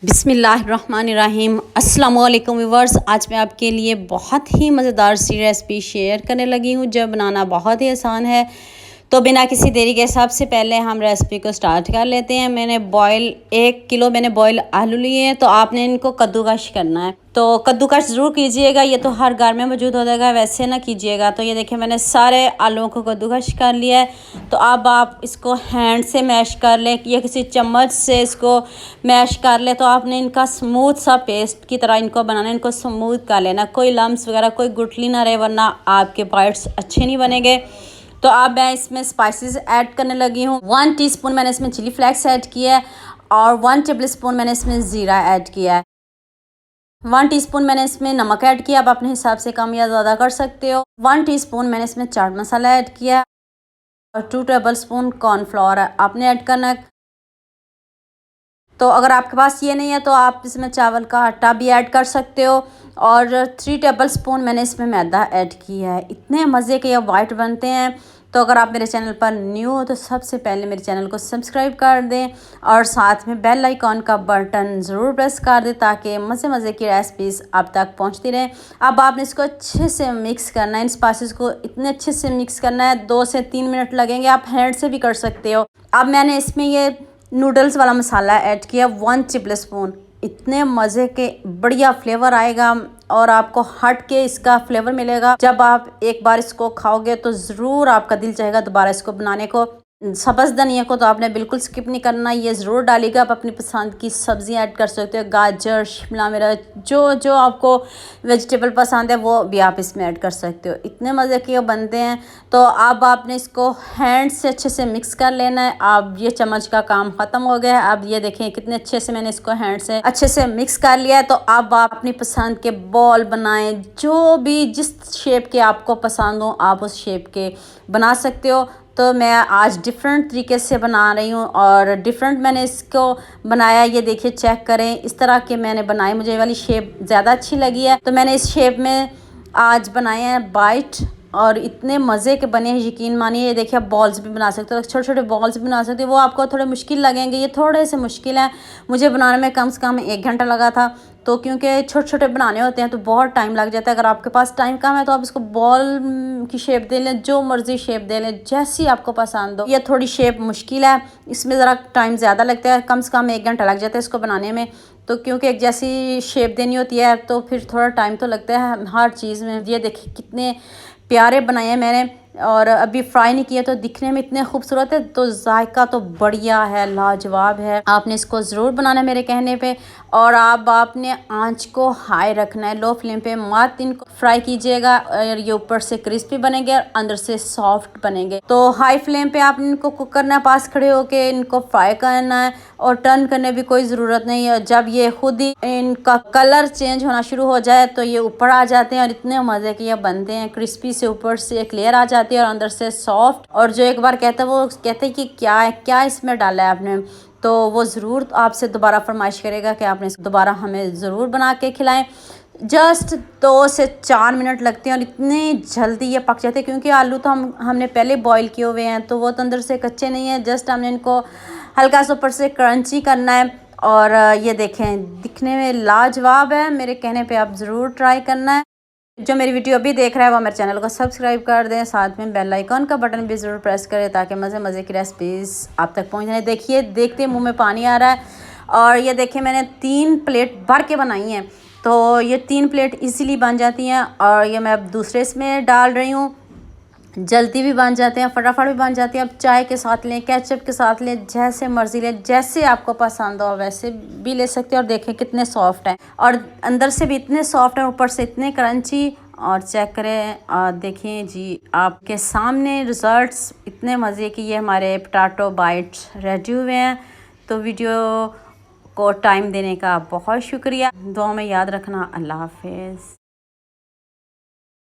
बिस्मिल्लाहिर्रहमानिर्रहीम अस्सलाम वालेकुम व्यूअर्स। आज मैं आपके लिए बहुत ही मज़ेदार सी रेसिपी शेयर करने लगी हूँ जो बनाना बहुत ही आसान है। तो बिना किसी देरी के सबसे पहले हम रेसिपी को स्टार्ट कर लेते हैं। मैंने 1 किलो बॉयल आलू लिए हैं, तो आपने इनको कद्दूकश करना है। तो कद्दूकश ज़रूर कीजिएगा, ये तो हर घर में मौजूद हो जाएगा, वैसे ना कीजिएगा। तो ये देखिए मैंने सारे आलूओं को कद्दूकश कर लिया है। तो अब आप इसको हैंड से मैश कर लें या किसी चम्मच से इसको मैश कर ले। तो आपने इनका स्मूथ सा पेस्ट की तरह इनको बनाना, इनको स्मूथ कर लेना, कोई लम्स वगैरह कोई गुठली ना रहे, वरना आपके बाइट्स अच्छे नहीं बनेंगे। तो अब मैं इसमें स्पाइसेस ऐड करने लगी हूँ। 1 टीस्पून मैंने इसमें चिली फ्लेक्स ऐड किया है और 1 टेबलस्पून मैंने इसमें ज़ीरा ऐड किया है। 1 टीस्पून मैंने इसमें नमक ऐड किया, आप अपने हिसाब से कम या ज़्यादा कर सकते हो। 1 टीस्पून मैंने इसमें चाट मसाला ऐड किया और 2 टेबलस्पून कॉर्नफ्लोर आपने ऐड करना है। तो अगर आपके पास ये नहीं है तो आप इसमें चावल का आटा भी ऐड कर सकते हो। और 3 टेबलस्पून मैंने इसमें मैदा ऐड किया है। इतने मज़े के ये वाइट बनते हैं। तो अगर आप मेरे चैनल पर न्यू हो तो सबसे पहले मेरे चैनल को सब्सक्राइब कर दें और साथ में बेल आइकॉन का बटन ज़रूर प्रेस कर दें ताकि मज़े की रेसिपीज़ आप तक पहुंचती रहें। अब आपने इसको अच्छे से मिक्स करना है, इन स्पाइसेस को इतने अच्छे से मिक्स करना है, 2 से 3 मिनट लगेंगे। आप हैंड से भी कर सकते हो। अब मैंने इसमें ये नूडल्स वाला मसाला ऐड किया 1 टेबलस्पून। इतने मज़े के बढ़िया फ्लेवर आएगा और आपको हट के इसका फ्लेवर मिलेगा। जब आप एक बार इसको खाओगे तो ज़रूर आपका दिल चाहेगा दोबारा इसको बनाने को। सब्ज़ धनिया को तो आपने बिल्कुल स्किप नहीं करना, ये ज़रूर डालिएगा। आप अपनी पसंद की सब्ज़ियाँ ऐड कर सकते हो, गाजर, शिमला मिर्च, जो आपको वेजिटेबल पसंद है वो भी आप इसमें ऐड कर सकते हो। इतने मज़े के बनते हैं। तो अब आपने इसको हैंड से अच्छे से मिक्स कर लेना है। अब ये चम्मच का काम ख़त्म हो गया है। अब ये देखें कितने अच्छे से मैंने इसको हैंड से अच्छे से मिक्स कर लिया है। तो अब आप अपनी पसंद के बॉल बनाएं, जो भी जिस शेप के आपको पसंद हो आप उस शेप के बना सकते हो। तो मैं आज डिफरेंट तरीके से बना रही हूँ और डिफरेंट मैंने इसको बनाया। ये देखिए चेक करें, इस तरह के मैंने बनाए, मुझे ये वाली शेप ज़्यादा अच्छी लगी है तो मैंने इस शेप में आज बनाए हैं बाइट। और इतने मज़े के बने हैं, यकीन मानिए। ये देखिए आप बॉल्स भी बना सकते हो, छोटे छोटे बॉल्स भी बना सकते हो। वो आपको थोड़े मुश्किल लगेंगे, ये थोड़े से मुश्किल हैं। मुझे बनाने में कम से कम 1 घंटा लगा था। तो क्योंकि छोटे छोटे बनाने होते हैं तो बहुत टाइम लग जाता है। अगर आपके पास टाइम कम है तो आप इसको बॉल की शेप दे लें, जो मर्ज़ी शेप दे लें, जैसी आपको पसंद हो। ये थोड़ी शेप मुश्किल है, इसमें ज़रा टाइम ज़्यादा लगता है, कम से कम 1 घंटा लग जाता है इसको बनाने में। तो क्योंकि एक जैसी शेप देनी होती है तो फिर थोड़ा टाइम तो लगता है हर चीज़ में। ये देखिए कितने प्यारे बनाए हैं मैंने, और अभी फ्राई नहीं किया तो दिखने में इतने खूबसूरत है। तो जायका तो बढ़िया है, लाजवाब है। आपने इसको ज़रूर बनाना है मेरे कहने पे। और आपने आंच को हाई रखना है, लो फ्लेम पे मत इनको फ्राई कीजिएगा। और ये ऊपर से क्रिस्पी बनेंगे और अंदर से सॉफ्ट बनेंगे। तो हाई फ्लेम पे आप इनको कुक करना है, पास खड़े होके इनको फ्राई करना है और टर्न करने भी कोई ज़रूरत नहीं है। जब ये खुद ही इनका कलर चेंज होना शुरू हो जाए तो ये ऊपर आ जाते हैं और इतने मज़े के ये बनते हैं। क्रिस्पी से ऊपर से एक लेयर आ जाती है और अंदर से सॉफ्ट। और जो एक बार कहता है वो कहते हैं कि क्या है, क्या इसमें डाला है आपने, तो वो ज़रूर आपसे दोबारा फरमाइश करेगा कि आपने दोबारा हमें ज़रूर बना के खिलाएं। जस्ट 2 से 4 मिनट लगते हैं और इतनी जल्दी ये पक जाते हैं क्योंकि आलू तो हमने पहले बॉईल किए हुए हैं, तो वो तो अंदर से कच्चे नहीं हैं। जस्ट हमने इनको हल्का सा ऊपर से क्रंची करना है। और ये देखें दिखने में लाजवाब है। मेरे कहने पे आप ज़रूर ट्राई करना है। जो मेरी वीडियो अभी देख रहा है वो मेरे चैनल को सब्सक्राइब कर दें, साथ में बेल आइकॉन का बटन भी ज़रूर प्रेस करें ताकि मज़े की रेसिपीज़ आप तक पहुँच जाए। देखिए देखते मुंह में पानी आ रहा है। और ये देखिए मैंने 3 प्लेट भर के बनाई हैं, तो ये 3 प्लेट इजीली बन जाती हैं। और ये मैं अब दूसरे इसमें डाल रही हूँ, जल्दी भी बन जाते हैं, फटाफट भी बन जाती हैं। आप चाय के साथ लें, केचप के साथ लें, जैसे मर्ज़ी लें, जैसे आपको पसंद हो वैसे भी ले सकते हो। और देखें कितने सॉफ्ट हैं और अंदर से भी इतने सॉफ्ट हैं, ऊपर से इतने क्रंची। और चेक करें और देखें जी आपके सामने रिज़ल्ट्स इतने मज़े की। ये हमारे पोटैटो बाइट्स रेडी हुए हैं। तो वीडियो को टाइम देने का बहुत शुक्रिया। दुआ में याद रखना। अल्लाह हाफ़िज़।